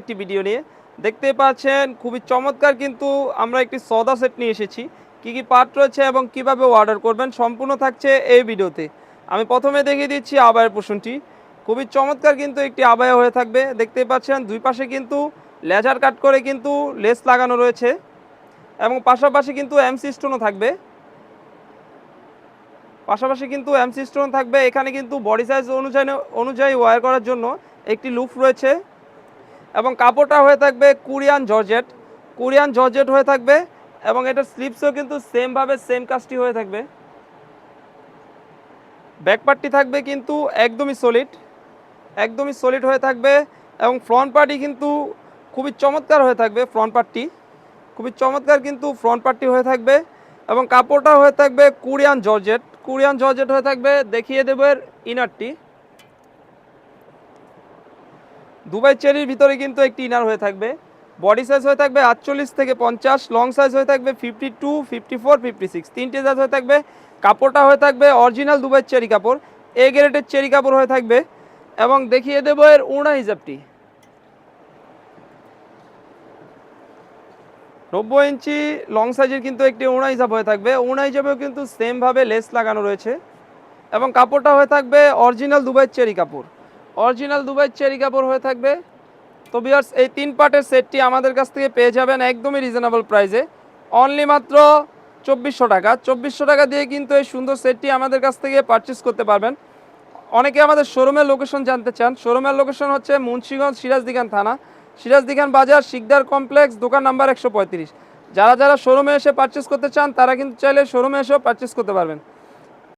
একটি ভিডিও নিয়ে দেখতে পাচ্ছেন খুবই চমৎকার কিন্তু আমরা একটি সওদা সেট নিয়ে এসেছি। কি কি পার্ট রয়েছে এবং কিভাবে অর্ডার করবেন সম্পূর্ণ থাকছে এই ভিডিওতে। আমি প্রথমে দেখিয়ে দিচ্ছি আবায়ের পোর্শনটি। খুবই চমৎকার কিন্তু একটি আবায়া হয়ে থাকবে। দেখতে পাচ্ছেন দুই পাশে কিন্তু লেজার কাট করে কিন্তু লেস লাগানো রয়েছে এবং পাশাপাশি কিন্তু এমসি স্টোনও থাকবে। এখানে কিন্তু বডি সাইজ অনুযায়ী ওয়্যার করার জন্য একটি লুপ রয়েছে এবং কাপড়টা হয়ে থাকবে কোরিয়ান জর্জেট হয়ে থাকবে এবং এটার স্লিপসও কিন্তু সেম কাজটি হয়ে থাকবে। ব্যাকপার্টটি থাকবে কিন্তু একদমই সলিড হয়ে থাকবে এবং ফ্রন্ট পার্টটি কিন্তু খুবই চমৎকার হয়ে থাকবে। ফ্রন্ট পার্টটি হয়ে থাকবে এবং কাপড়টা হয়ে থাকবে কোরিয়ান জর্জেট হয়ে থাকবে। দেখিয়ে দেবো এর ইনারটি। দুবাই চেরির ভিতরে কিন্তু একটি ইনার হয়ে থাকবে। বডি সাইজ হয়ে থাকবে 48 থেকে 50, লং সাইজ হয়ে থাকবে 52, 54, 56, তিনটে সাইজ হয়ে থাকবে। কাপড়টা হয়ে থাকবে অরিজিনাল দুবাই চেরি কাপড়, এ গ্রেডের চেরি কাপড় হয়ে থাকবে এবং দেখিয়ে দেবো এর ওড়না হিসাবটি। 90 ইঞ্চি লং সাইজের কিন্তু একটি ওড়না হিসাব হয়ে থাকবে। ওড়না হিসাবেও কিন্তু সেমভাবে লেস লাগানো রয়েছে এবং কাপড়টা হয়ে থাকবে অরিজিনাল দুবাই চেরি কাপড় হয়ে থাকবে। তো ভিউয়ার্স, এই তিন পার্টের সেটটি আমাদের কাছ থেকে পেয়ে যাবেন একদমই রিজনেবল প্রাইসে, অনলি মাত্র 2400 টাকা দিয়ে কিন্তু এই সুন্দর সেটটি আমাদের কাছ থেকে পারচেস করতে পারবেন। অনেকে আমাদের শোরুমের লোকেশন জানতে চান। শোরুমের লোকেশন হচ্ছে মুন্সিগঞ্জ সিরাজদিখান থানা, সিরাজদিখান বাজার, শিকদার কমপ্লেক্স, দোকান নাম্বার 135। যারা শোরুমে এসে পারচেস করতে চান তারা কিন্তু চাইলে শোরুমে এসেও পারচেস করতে পারবেন।